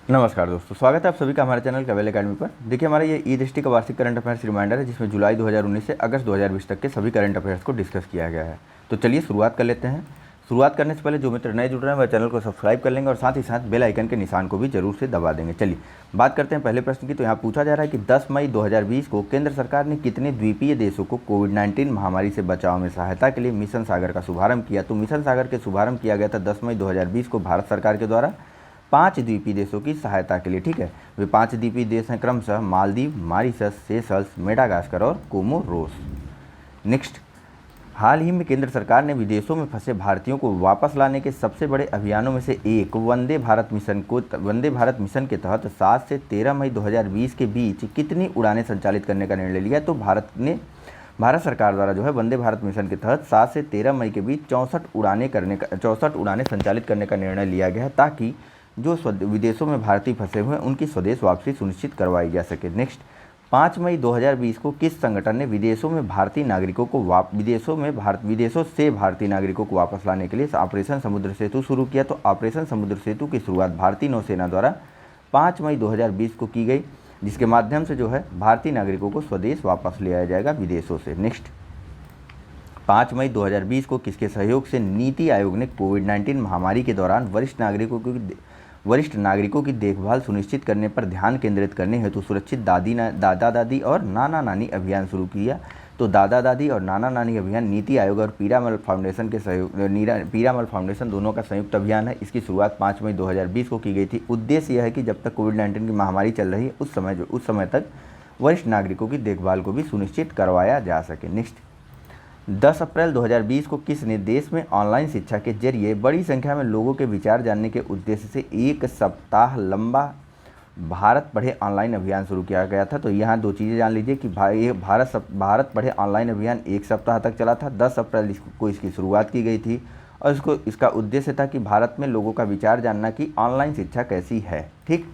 नमस्कार दोस्तों, स्वागत है आप सभी का हमारे चैनल कवेल एकेडमी पर। देखिए, हमारा ये ई दृष्टि का वार्षिक करंट अफेयर्स रिमाइंडर है, जिसमें जुलाई 2019 से अगस्त 2020 तक के सभी करंट अफेयर्स को डिस्कस किया गया है। तो चलिए शुरुआत कर लेते हैं। शुरुआत करने से पहले जो मित्र नए जुड़ रहे हैं वह चैनल को सब्सक्राइब कर लेंगे और साथ ही साथ बेल आइकन के निशान को भी जरूर से दबा देंगे। चलिए बात करते हैं पहले प्रश्न की। तो यहाँ पूछा जा रहा है कि 10 मई 2020 को केंद्र सरकार ने कितने द्वीपीय देशों को कोविड-19 महामारी से बचाव में सहायता के लिए मिशन सागर का शुभारंभ किया। तो मिशन सागर के शुभारंभ किया गया था 10 मई 2020 को भारत सरकार के द्वारा 5 द्वीपीय देशों की सहायता के लिए। ठीक है, वे 5 द्वीपीय देश हैं क्रमशः मालदीव, मॉरिशस, सेशल्स, मेडागास्कर और कोमोरोस। नेक्स्ट, हाल ही में केंद्र सरकार ने विदेशों में फंसे भारतीयों को वापस लाने के सबसे बड़े अभियानों में से एक वंदे भारत मिशन के तहत 7 से 13 मई 2020 के बीच कितनी उड़ानें संचालित करने का निर्णय लिया। तो भारत सरकार द्वारा जो है वंदे भारत मिशन के तहत 7 से 13 मई के बीच 64 उड़ानें संचालित करने का निर्णय लिया गया है, ताकि जो विदेशों में भारतीय फंसे हुए हैं उनकी स्वदेश वापसी सुनिश्चित करवाई जा सके। नेक्स्ट, 5 मई 2020 को किस संगठन ने विदेशों से भारतीय नागरिकों को वापस लाने के लिए ऑपरेशन समुद्र सेतु शुरू किया। तो ऑपरेशन समुद्र सेतु की शुरुआत भारतीय नौसेना द्वारा 5 मई 2020 को की गई, जिसके माध्यम से जो है भारतीय नागरिकों को स्वदेश वापस ले आया जाएगा विदेशों से। नेक्स्ट, 5 मई 2020 को किसके सहयोग से नीति आयोग ने कोविड-19 महामारी के दौरान वरिष्ठ नागरिकों की देखभाल सुनिश्चित करने पर ध्यान केंद्रित करने हेतु सुरक्षित दादा दादी और नाना नानी अभियान शुरू किया। तो दादा दादी और नाना नानी अभियान नीति आयोग और पीरामल फाउंडेशन दोनों का संयुक्त अभियान है। इसकी शुरुआत 5 मई 2020 को की गई थी। उद्देश्य यह है कि जब तक कोविड-19 की महामारी चल रही है उस समय तक वरिष्ठ नागरिकों की देखभाल को भी सुनिश्चित करवाया जा सके। नेक्स्ट, 10 अप्रैल 2020 को किस ने देश में ऑनलाइन शिक्षा के जरिए बड़ी संख्या में लोगों के विचार जानने के उद्देश्य से 1 सप्ताह लंबा भारत पढ़े ऑनलाइन अभियान शुरू किया गया था। तो यहाँ दो चीज़ें जान लीजिए कि भारत पढ़े ऑनलाइन अभियान 1 सप्ताह तक चला था। 10 अप्रैल को इसकी शुरुआत की गई थी और इसका उद्देश्य था कि भारत में लोगों का विचार जानना कि ऑनलाइन शिक्षा कैसी है। ठीक,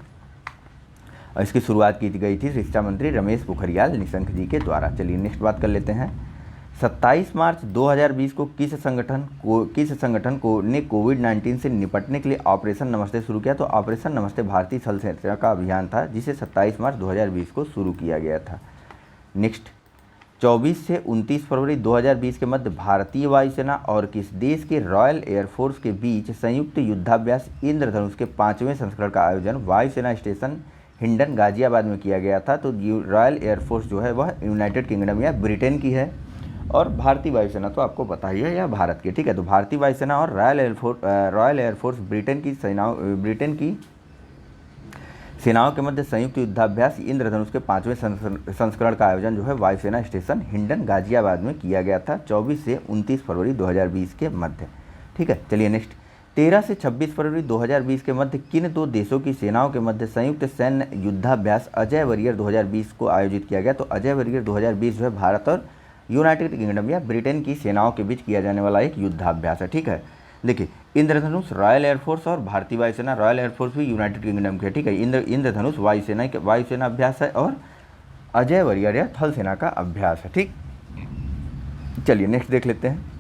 और इसकी शुरुआत की गई थी शिक्षा मंत्री रमेश पोखरियाल निशंक जी के द्वारा। चलिए नेक्स्ट बात कर लेते हैं। 27 मार्च 2020 को किस संगठन ने कोविड-19 से निपटने के लिए ऑपरेशन नमस्ते शुरू किया। तो ऑपरेशन नमस्ते भारतीय थल सेना का अभियान था, जिसे 27 मार्च 2020 को शुरू किया गया था। नेक्स्ट, 24 से 29 फरवरी 2020 के मध्य भारतीय वायुसेना और किस देश के रॉयल एयरफोर्स के बीच संयुक्त युद्धाभ्यास इंद्रधनुष के 5वें संस्करण का आयोजन वायुसेना स्टेशन हिंडन गाजियाबाद में किया गया था। तो रॉयल एयरफोर्स जो है वह यूनाइटेड किंगडम या ब्रिटेन की है और भारतीय वायुसेना तो आपको पता ही है या भारत की। ठीक है, तो भारतीय वायुसेना और रॉयल एयरफोर्स ब्रिटेन की सेनाओं के मध्य संयुक्त युद्धाभ्यास इंद्रधनुष के 5वें संस्करण का आयोजन जो है वायुसेना स्टेशन हिंडन गाजियाबाद में किया गया था 24 से 29 फरवरी 2020 के मध्य। ठीक है, चलिए नेक्स्ट, 13 से 26 फरवरी 2020 के मध्य किन दो देशों की सेनाओं के मध्य संयुक्त सैन्य युद्धाभ्यास अजय वरियर 2020 को आयोजित किया गया। तो अजय वरियर 2020 जो है भारत और यूनाइटेड किंगडम या ब्रिटेन की सेनाओं के बीच किया जाने वाला एक युद्धाभ्यास है। ठीक है, देखिए, इंद्रधनुष रॉयल एयरफोर्स और भारतीय वायुसेना, रॉयल एयरफोर्स भी यूनाइटेड किंगडम के। ठीक है, इंद्रधनुष वायुसेना अभ्यास है और अजय वरियर या थल सेना का अभ्यास है। ठीक, चलिए नेक्स्ट देख लेते हैं।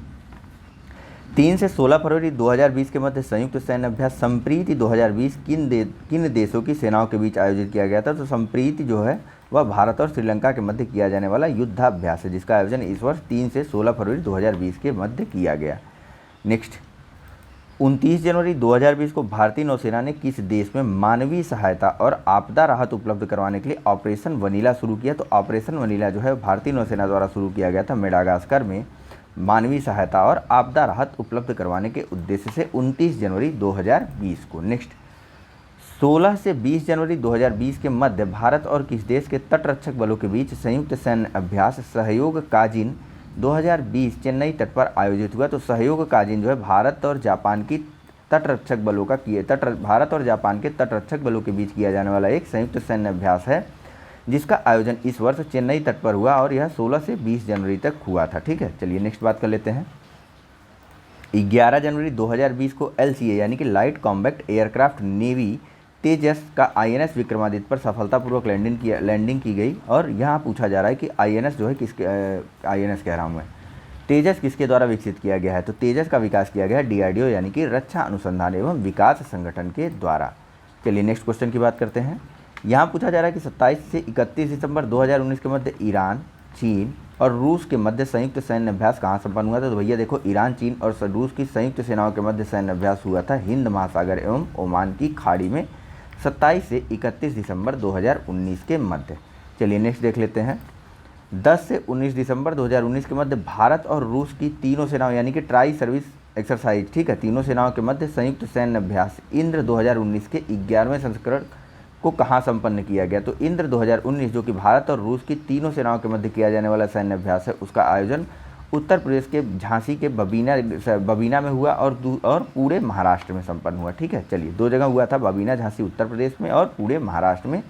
3 से 16 फरवरी 2020 के मध्य संयुक्त सैन्य अभ्यास संप्रीति 2020 किन देशों की सेनाओं के बीच आयोजित किया गया था। तो संप्रीति जो है वह भारत और श्रीलंका के मध्य किया जाने वाला युद्धाभ्यास है, जिसका आयोजन इस वर्ष 3 से 16 फरवरी 2020 के मध्य किया गया। नेक्स्ट, 29 जनवरी 2020 को भारतीय नौसेना ने किस देश में मानवीय सहायता और आपदा राहत उपलब्ध करवाने के लिए ऑपरेशन वनीला शुरू किया। तो ऑपरेशन वनीला जो है भारतीय नौसेना द्वारा शुरू किया गया था मेडागास्कर में मानवीय सहायता और आपदा राहत उपलब्ध करवाने के उद्देश्य से 29 जनवरी 2020 को। नेक्स्ट, 16 से 20 जनवरी 2020 के मध्य भारत और किस देश के तटरक्षक बलों के बीच संयुक्त सैन्य अभ्यास सहयोग काजिन 2020 चेन्नई तट पर आयोजित हुआ। तो सहयोग काजिन जो है भारत और जापान के तटरक्षक बलों के बीच किया जाने वाला एक संयुक्त सैन्य अभ्यास है, जिसका आयोजन इस वर्ष चेन्नई तट पर हुआ और यह 16 से 20 जनवरी तक हुआ था। ठीक है, चलिए नेक्स्ट बात कर लेते हैं। 11 जनवरी 2020 को LCA यानी कि लाइट कॉम्बैक्ट एयरक्राफ्ट नेवी तेजस का INS विक्रमादित्य पर सफलतापूर्वक लैंडिंग की गई। और यहाँ पूछा जा रहा है कि INS जो है तेजस किसके द्वारा विकसित किया गया है। तो तेजस का विकास किया गया है DRDO यानी कि रक्षा अनुसंधान एवं विकास संगठन के द्वारा। चलिए नेक्स्ट क्वेश्चन की बात करते हैं। यहाँ पूछा जा रहा है कि 27 से 31 दिसंबर 2019 के मध्य ईरान, चीन और रूस के मध्य संयुक्त सैन्य अभ्यास कहाँ संपन्न हुआ था। तो भैया देखो, ईरान, चीन और रूस की संयुक्त सेनाओं के मध्य सैन्य अभ्यास हुआ था हिंद महासागर एवं ओमान की खाड़ी में 27 से 31 दिसंबर 2019 के मध्य। चलिए नेक्स्ट देख लेते हैं। 10 से 19 दिसंबर 2019 के मध्य भारत और रूस की तीनों सेनाओं यानी कि ट्राई सर्विस एक्सरसाइज, ठीक है, तीनों सेनाओं के मध्य संयुक्त सैन्य अभ्यास इंद्र 2019 के 11वें संस्करण को कहाँ संपन्न किया गया। तो इंद्र 2019 जो कि भारत और रूस की तीनों सेनाओं के मध्य किया जाने वाला सैन्य अभ्यास है, उसका आयोजन उत्तर प्रदेश के झांसी के बबीना में हुआ और पूरे महाराष्ट्र में संपन्न हुआ। ठीक है, चलिए 2 जगह हुआ था, बबीना झांसी उत्तर प्रदेश में और पूरे महाराष्ट्र में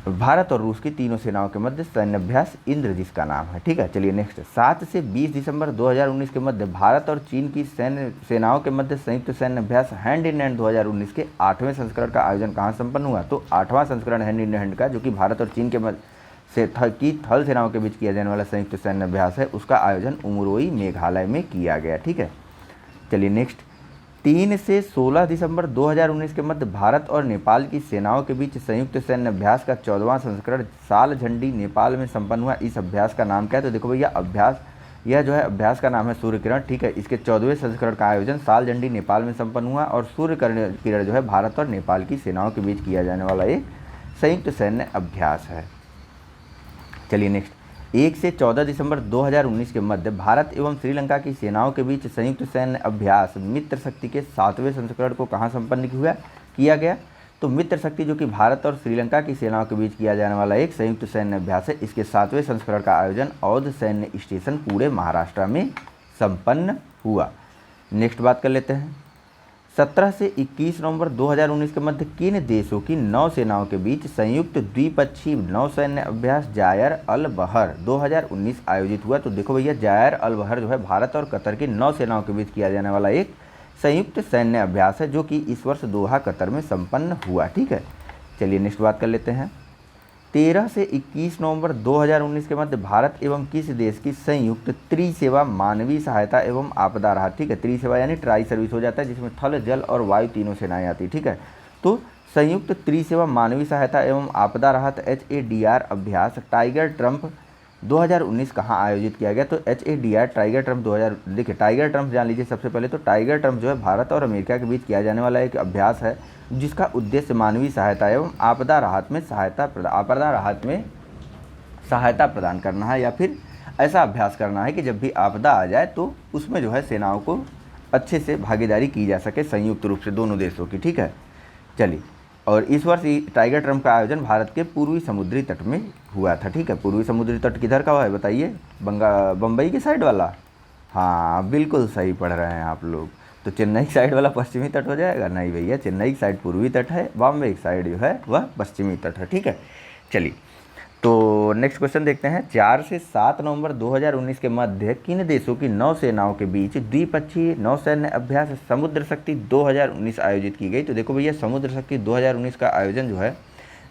भारत और रूस की तीनों सेनाओं के मध्य सैन्य अभ्यास इंद्र जिसका नाम है। ठीक है, चलिए नेक्स्ट। 7 से 20 दिसंबर 2019 के मध्य भारत और चीन की सेनाओं के मध्य संयुक्त सैन्य अभ्यास हैंड इन हैंड 2019 के 8वें संस्करण का आयोजन कहाँ संपन्न हुआ। तो 8वां संस्करण हैंड इन हैंड का, जो कि भारत और चीन के मध्य थल सेनाओं के बीच किया जाने वाला संयुक्त सैन्य अभ्यास है, उसका आयोजन उमरोई मेघालय में किया गया। ठीक है, चलिए नेक्स्ट। 3 से 16 दिसंबर 2019 के मध्य भारत और नेपाल की सेनाओं के बीच संयुक्त सैन्य अभ्यास का 14वां संस्करण साल झंडी नेपाल में संपन्न हुआ। इस अभ्यास का नाम क्या है। तो देखो भैया, यह जो है अभ्यास का नाम है सूर्य किरण। ठीक है, इसके 14वें संस्करण का आयोजन साल झंडी नेपाल में संपन्न हुआ और सूर्य किरण जो है भारत और नेपाल की सेनाओं के बीच किया जाने वाला एक संयुक्त सैन्य अभ्यास है। चलिए नेक्स्ट। 1 से 14 दिसंबर 2019 के मध्य भारत एवं श्रीलंका की सेनाओं के बीच संयुक्त सैन्य अभ्यास मित्र शक्ति के 7वें संस्करण को कहाँ संपन्न किया गया। तो मित्र शक्ति जो कि भारत और श्रीलंका की सेनाओं के बीच किया जाने वाला एक संयुक्त सैन्य अभ्यास है, इसके 7वें संस्करण का आयोजन औध सैन्य स्टेशन पूरे महाराष्ट्र में संपन्न हुआ। नेक्स्ट बात कर लेते हैं। 17 से 21 नवंबर 2019 के मध्य किन देशों की नौसेनाओं के बीच संयुक्त द्विपक्षीय नौसैन्य अभ्यास जायर अल बहर 2019 आयोजित हुआ। तो देखो भैया, जायर अल बहर जो है भारत और कतर की नौसेनाओं के बीच किया जाने वाला एक संयुक्त सैन्य अभ्यास है, जो कि इस वर्ष दोहा कतर में संपन्न हुआ। ठीक है, चलिए नेक्स्ट बात कर लेते हैं। 13 से 21 नवंबर 2019 के मध्य भारत एवं किस देश की संयुक्त त्रिसेवा मानवीय सहायता एवं आपदा राहत। ठीक है, त्रिसेवा यानी ट्राई सर्विस हो जाता है, जिसमें थल, जल और वायु तीनों सेनाएं आती। ठीक है, तो संयुक्त त्रिसेवा मानवीय सहायता एवं आपदा राहत HADR अभ्यास टाइगर ट्रम्प 2019 कहाँ आयोजित किया गया। तो HADR टाइगर ट्रम्प 2000, देखिए टाइगर ट्रम्प जान लीजिए सबसे पहले। तो टाइगर ट्रम्प जो है भारत और अमेरिका के बीच किया जाने वाला एक अभ्यास है, जिसका उद्देश्य मानवीय सहायता एवं आपदा राहत में सहायता प्रदान करना है, या फिर ऐसा अभ्यास करना है कि जब भी आपदा आ जाए तो उसमें जो है सेनाओं को अच्छे से भागीदारी की जा सके संयुक्त रूप से दोनों देशों की। ठीक है, चलिए। और इस वर्ष टाइगर ट्रम्प का आयोजन भारत के पूर्वी समुद्री तट में हुआ था। ठीक है, पूर्वी समुद्री तट किधर का हुआ है बताइए, बम्बई की साइड वाला। हाँ, बिल्कुल सही पढ़ रहे हैं आप लोग। तो चेन्नई की साइड वाला पश्चिमी तट हो जाएगा। नहीं भैया, चेन्नई की साइड पूर्वी तट है, बॉम्बे की साइड जो है वह पश्चिमी तट है। ठीक है, चलिए तो नेक्स्ट क्वेश्चन देखते हैं। 4 से 7 नवंबर 2019 के मध्य किन देशों की नौसेनाओं के बीच द्विपक्षीय नौसैन्य अभ्यास समुद्र शक्ति 2019 आयोजित की गई। तो देखो भैया, समुद्र शक्ति 2019 का आयोजन जो है,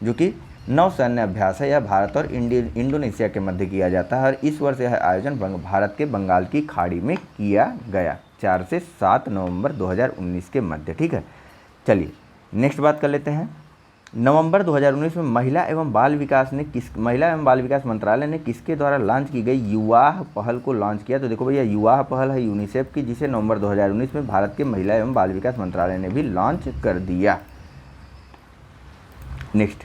जो कि नौसैन्य अभ्यास है, यह भारत और इंडोनेशिया के मध्य किया जाता है और इस वर्ष यह आयोजन भारत के बंगाल की खाड़ी में किया गया 4 से 7 नवंबर 2019 के मध्य। ठीक है, चलिए नेक्स्ट बात कर लेते हैं। नवंबर 2019 में महिला एवं बाल विकास मंत्रालय ने किसके द्वारा लॉन्च की गई युवाह पहल को लॉन्च किया। तो देखो भैया, युवाह पहल है यूनिसेफ की, जिसे नवंबर 2019 में भारत के महिला एवं बाल विकास मंत्रालय ने भी लॉन्च कर दिया। नेक्स्ट,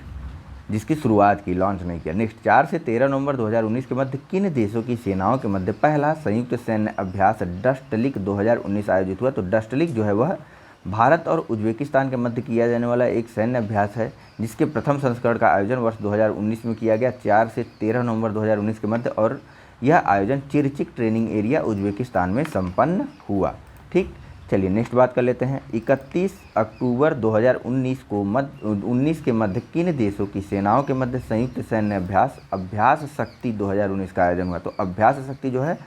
जिसकी शुरुआत की, लॉन्च नहीं किया। नेक्स्ट, 4 से 13 नवंबर 2019 के मध्य किन देशों की सेनाओं के मध्य पहला संयुक्त सैन्य अभ्यास डस्टलिक 2019 आयोजित हुआ। तो डस्टलिक जो है वह भारत और उज्बेकिस्तान के मध्य किया जाने वाला एक सैन्य अभ्यास है, जिसके प्रथम संस्करण का आयोजन वर्ष 2019 में किया गया 4 से 13 नवंबर 2019 के मध्य, और यह आयोजन चिरचिक ट्रेनिंग एरिया उज्बेकिस्तान में संपन्न हुआ। ठीक, चलिए नेक्स्ट बात कर लेते हैं। 31 अक्टूबर 2019 के मध्य किन देशों की सेनाओं के मध्य संयुक्त सैन्य अभ्यास शक्ति 2019 का आयोजन हुआ। तो अभ्यास शक्ति जो है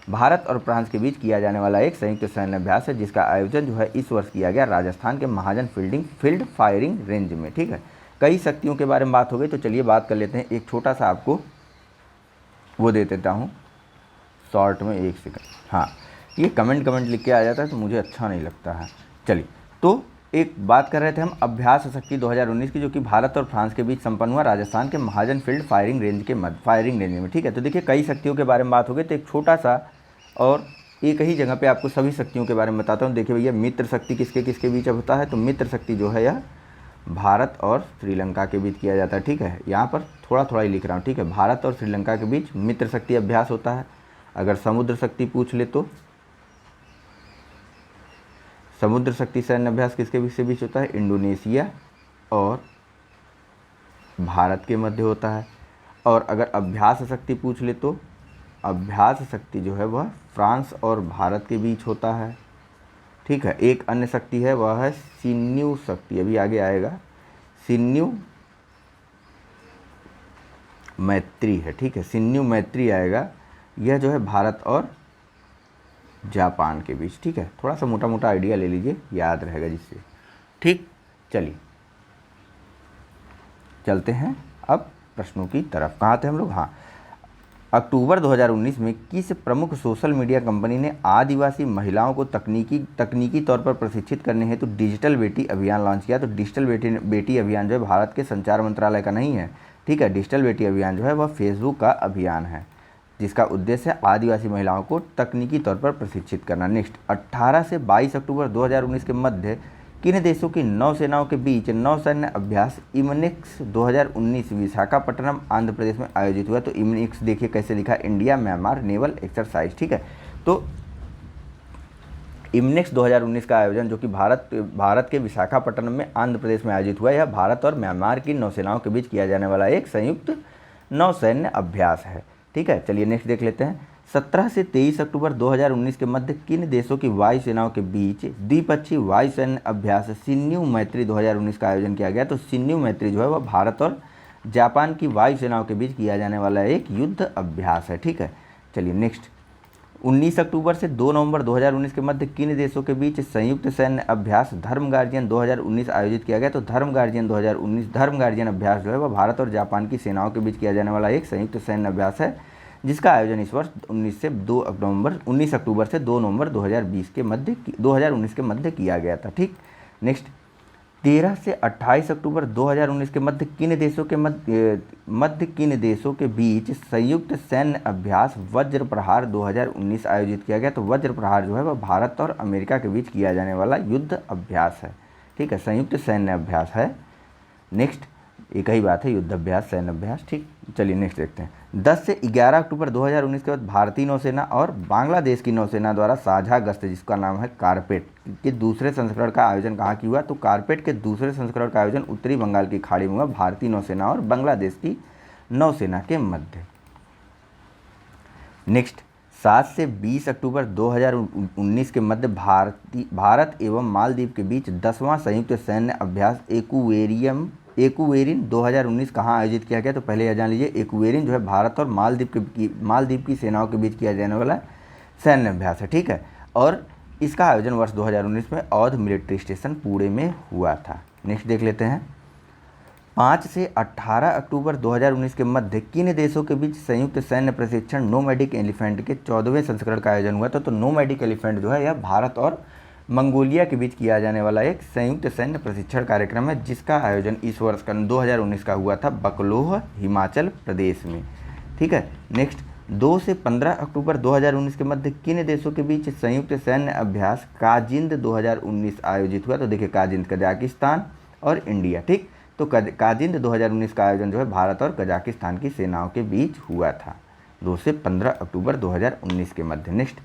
भारत और फ्रांस के बीच किया जाने वाला एक संयुक्त सैन्य अभ्यास है, जिसका आयोजन जो है इस वर्ष किया गया राजस्थान के महाजन फील्ड फायरिंग रेंज में। ठीक है, कई शक्तियों के बारे में बात हो गई, तो चलिए बात कर लेते हैं। एक छोटा सा आपको वो दे देता हूँ शॉर्ट में, 1 सेकंड। हाँ, ये कमेंट लिख के आ जाता है तो मुझे अच्छा नहीं लगता है। चलिए, तो एक बात कर रहे थे हम अभ्यास शक्ति 2019 की, जो कि भारत और फ्रांस के बीच संपन्न हुआ राजस्थान के महाजन फील्ड फायरिंग रेंज में। ठीक है, तो देखिए कई शक्तियों के बारे में बात हो गई, तो एक छोटा सा और एक ही जगह पे आपको सभी शक्तियों के बारे में बताता हूँ। देखिए भैया, मित्र शक्ति किसके किसके बीच होता है, तो मित्र शक्ति जो है यह भारत और श्रीलंका के बीच किया जाता है। ठीक है, यहाँ पर थोड़ा थोड़ा ही लिख रहा हूँ। ठीक है, भारत और श्रीलंका के बीच मित्र शक्ति अभ्यास होता है। अगर समुद्र शक्ति पूछ ले तो समुद्र शक्ति सैन्य अभ्यास किसके बीच होता है, इंडोनेशिया और भारत के मध्य होता है। और अगर अभ्यास शक्ति पूछ ले तो अभ्यास शक्ति जो है वह फ्रांस और भारत के बीच होता है। ठीक है, एक अन्य शक्ति है वह है सिन्यू शक्ति, अभी आगे आएगा, सिन्यू मैत्री है। ठीक है, सिन्यू मैत्री आएगा, यह जो है भारत और जापान के बीच। ठीक है, थोड़ा सा मोटा मोटा आइडिया ले लीजिए, याद रहेगा जिससे। ठीक, चलिए चलते हैं अब प्रश्नों की तरफ। कहाँ थे हम लोग, हाँ, अक्टूबर 2019 में किस प्रमुख सोशल मीडिया कंपनी ने आदिवासी महिलाओं को तकनीकी तौर पर प्रशिक्षित करने हेतु डिजिटल बेटी अभियान लॉन्च किया। तो डिजिटल बेटी अभियान जो है भारत के संचार मंत्रालय का नहीं है। ठीक है, डिजिटल बेटी अभियान जो है वह फेसबुक का अभियान है, जिसका उद्देश्य है आदिवासी महिलाओं को तकनीकी तौर पर प्रशिक्षित करना। नेक्स्ट, 18 से 22 अक्टूबर 2019 के मध्य किन देशों की नौसेनाओं के बीच नौसैन्य अभ्यास इमनिक्स 2019 विशाखापट्टनम आंध्र प्रदेश में आयोजित हुआ। तो इमनिक्स देखिए कैसे लिखा, इंडिया म्यांमार नेवल एक्सरसाइज। ठीक है, तो इमनिक्स 2019 का आयोजन जो कि भारत के विशाखापट्टनम में आंध्र प्रदेश में आयोजित हुआ, यह भारत और म्यांमार की नौसेनाओं के बीच किया जाने वाला एक संयुक्त नौसैन्य अभ्यास है। ठीक है, चलिए नेक्स्ट देख लेते हैं। 17 से 23 अक्टूबर 2019 के मध्य किन देशों की वायुसेनाओं के बीच द्विपक्षीय वायुसैन्य अभ्यास सिन्यू मैत्री 2019 का आयोजन किया गया। तो सिन्यू मैत्री जो है वह भारत और जापान की वायुसेनाओं के बीच किया जाने वाला एक युद्ध अभ्यास है। ठीक है, चलिए नेक्स्ट, 19 अक्टूबर से 2 नवंबर 2019 के मध्य किन देशों के बीच संयुक्त सैन्य अभ्यास धर्म गार्जियन 2019 आयोजित किया गया। तो धर्म गार्जियन अभ्यास जो है वह भारत और जापान की सेनाओं के बीच किया जाने वाला एक संयुक्त सैन्य अभ्यास है, जिसका आयोजन इस वर्ष 19 अक्टूबर से 2 नवंबर 2019 के मध्य किया गया था। ठीक, नेक्स्ट, 13 से 28 अक्टूबर 2019 के मध्य किन देशों के बीच संयुक्त सैन्य अभ्यास वज्र प्रहार 2019 आयोजित किया गया। तो वज्र प्रहार जो है वह भारत और अमेरिका के बीच किया जाने वाला युद्ध अभ्यास है। ठीक है, संयुक्त सैन्य अभ्यास है। नेक्स्ट, एक ही बात है, युद्ध अभ्यास सैन्य अभ्यास। ठीक, चलिए नेक्स्ट देखते हैं। 10 से 11 अक्टूबर 2019 के बाद भारतीय नौसेना और बांग्लादेश की नौसेना द्वारा साझा गश्त, जिसका नाम है कारपेट, के दूसरे संस्करण का आयोजन कहाँ की हुआ। तो कारपेट के दूसरे संस्करण का आयोजन उत्तरी बंगाल की खाड़ी में हुआ, भारतीय नौसेना और बांग्लादेश की नौसेना के मध्य। नेक्स्ट, 7 से 20 अक्टूबर 2019 के मध्य भारत एवं मालदीव के बीच 10वां संयुक्त सैन्य अभ्यास एक्वेरिन 2019 कहाँ आयोजित किया गया। तो पहले यह जान लीजिए, एक्वेरिन जो है भारत और मालदीव की सेनाओं के बीच किया जाने वाला सैन्य अभ्यास है। ठीक है, और इसका आयोजन वर्ष 2019 में औध मिलिट्री स्टेशन पुणे में हुआ था। नेक्स्ट देख लेते हैं। 5 से 18 अक्टूबर 2019 के मध्य किन देशों के बीच संयुक्त सैन्य प्रशिक्षण नोमैडिक एलिफेंट के 14वें संस्करण का आयोजन हुआ था। तो नोमैडिक एलिफेंट जो है यह भारत और मंगोलिया के बीच किया जाने वाला एक संयुक्त सैन्य प्रशिक्षण कार्यक्रम है, जिसका आयोजन इस वर्ष का 2019 का हुआ था बकलोह, हिमाचल प्रदेश में। ठीक है, नेक्स्ट, 2 से 15 अक्टूबर 2019 के मध्य किन देशों के बीच संयुक्त सैन्य अभ्यास काजिंद 2019 आयोजित हुआ। तो देखिए, काजिंद कजाकिस्तान और इंडिया। ठीक, तो काजिंद 2019 का आयोजन जो है भारत और कजाकिस्तान की सेनाओं के बीच हुआ था 2 से 15 अक्टूबर 2019 के मध्य। नेक्स्ट,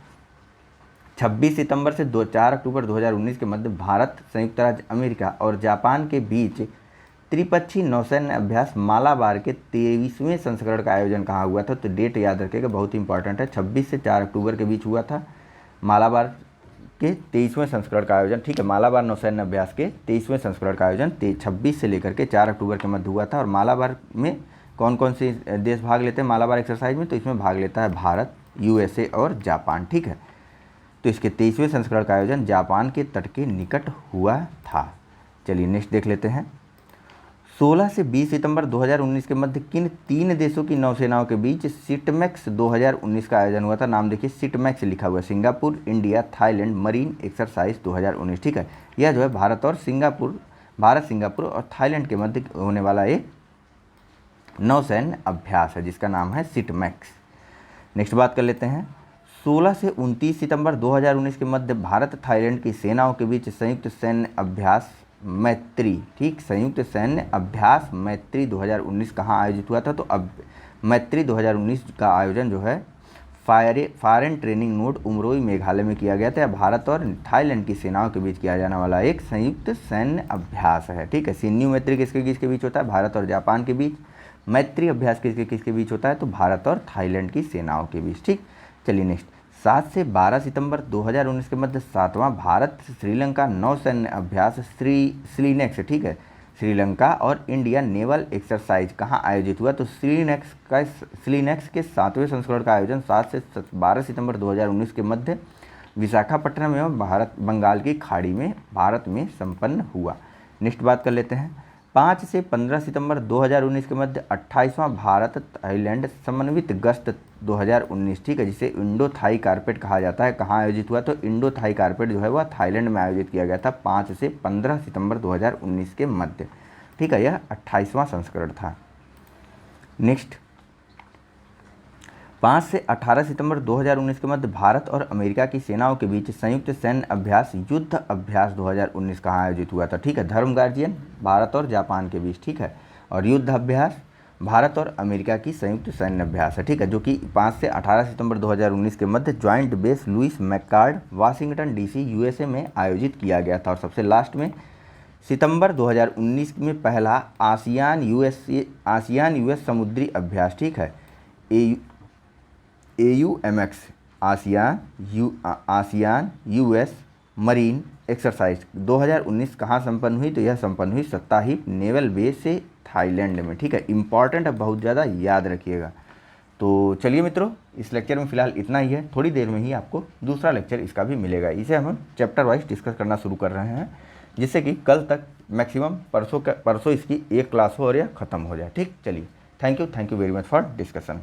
26 सितंबर से 4 अक्टूबर 2019 के मध्य भारत, संयुक्त राज्य अमेरिका और जापान के बीच त्रिपक्षीय नौसैन्य अभ्यास मालाबार के 23वें संस्करण का आयोजन कहाँ हुआ था। तो डेट याद रखिएगा, बहुत इंपॉर्टेंट है, 26 से 4 अक्टूबर के बीच हुआ था मालाबार के 23वें संस्करण का आयोजन। ठीक है, मालाबार नौसैन्य अभ्यास के 23वें संस्करण का आयोजन 26 से लेकर के 4 अक्टूबर के मध्य हुआ था। और मालाबार में कौन कौन से देश भाग लेते हैं मालाबार एक्सरसाइज में। तो इसमें भाग लेता है भारत, USA और जापान। ठीक है, तो इसके 23वें संस्करण का आयोजन जापान के तट के निकट हुआ था। चलिए नेक्स्ट देख लेते हैं। 16 से 20 सितंबर 2019 के मध्य किन 3 देशों की नौसेनाओं के बीच सिटमैक्स 2019 का आयोजन हुआ था? नाम देखिए, सिटमैक्स लिखा हुआ है, Singapore, India, Thailand marine exercise 2019। ठीक है, यह जो है भारत सिंगापुर और थाईलैंड के मध्य होने वाला एक नौसैन्य अभ्यास है जिसका नाम है सिटमैक्स। नेक्स्ट बात कर लेते हैं, 16 से 29 सितंबर 2019 के मध्य भारत थाईलैंड की सेनाओं के बीच संयुक्त सैन्य अभ्यास मैत्री, ठीक, संयुक्त सैन्य अभ्यास मैत्री 2019 कहाँ आयोजित हुआ था? तो अब मैत्री 2019 का आयोजन जो है foreign training node Umroi Meghalaya में किया गया था। भारत और थाईलैंड की सेनाओं के बीच किया जाने वाला एक संयुक्त सैन्य अभ्यास है। ठीक है, सिन्यू मैत्री किसके बीच होता है? भारत और जापान के बीच। मैत्री अभ्यास किसके बीच होता है? तो भारत और थाईलैंड की सेनाओं के बीच। ठीक, चलिए नेक्स्ट, 7 से 12 सितंबर 2019 के मध्य 7वां भारत श्रीलंका नौसैन्य अभ्यास स्लीनेक्स, ठीक है, श्रीलंका और इंडिया नेवल एक्सरसाइज कहाँ आयोजित हुआ? तो स्लीनेक्स के 7वें संस्करण का आयोजन 7 से 12 सितंबर 2019 के मध्य विशाखापट्टनम एवं बंगाल की खाड़ी में भारत में संपन्न हुआ। नेक्स्ट बात कर लेते हैं, 5 से 15 सितंबर 2019 के मध्य 28वां भारत थाईलैंड समन्वित गश्त 2019, ठीक है, जिसे इंडो थाई कारपेट कहा जाता है, कहाँ आयोजित हुआ? तो इंडो थाई कारपेट जो है वह थाईलैंड में आयोजित किया गया था 5 से 15 सितंबर 2019 के मध्य। ठीक है, यह 28वां संस्करण था। नेक्स्ट, 5 से 18 सितंबर 2019 के मध्य भारत और अमेरिका की सेनाओं के बीच संयुक्त सैन्य अभ्यास युद्ध अभ्यास 2019 कहाँ आयोजित हुआ था? ठीक है, धर्म गार्जियन भारत और जापान के बीच। ठीक है, और युद्ध अभ्यास भारत और अमेरिका की संयुक्त सैन्य अभ्यास है। ठीक है, जो कि 5 से 18 सितंबर 2019 के मध्य joint base Lewis McChord Washington DC USA में आयोजित किया गया था। और सबसे लास्ट में सितंबर 2019 में पहला आसियान यूएस समुद्री अभ्यास, ठीक है, AUMX ASEAN US marine exercise 2019 कहाँ संपन्न हुई? तो यह संपन्न हुई सत्ताहिप नेवल बेस से थाईलैंड में। ठीक है, इंपॉर्टेंट है, बहुत ज़्यादा याद रखिएगा। तो चलिए मित्रों, इस लेक्चर में फ़िलहाल इतना ही है। थोड़ी देर में ही आपको दूसरा लेक्चर इसका भी मिलेगा। इसे हम चैप्टर वाइज डिस्कस करना शुरू कर रहे हैं, जिससे कि कल तक मैक्सिमम परसों इसकी एक क्लास हो और यह ख़त्म हो जाए। ठीक, चलिए, thank you very much for discussion.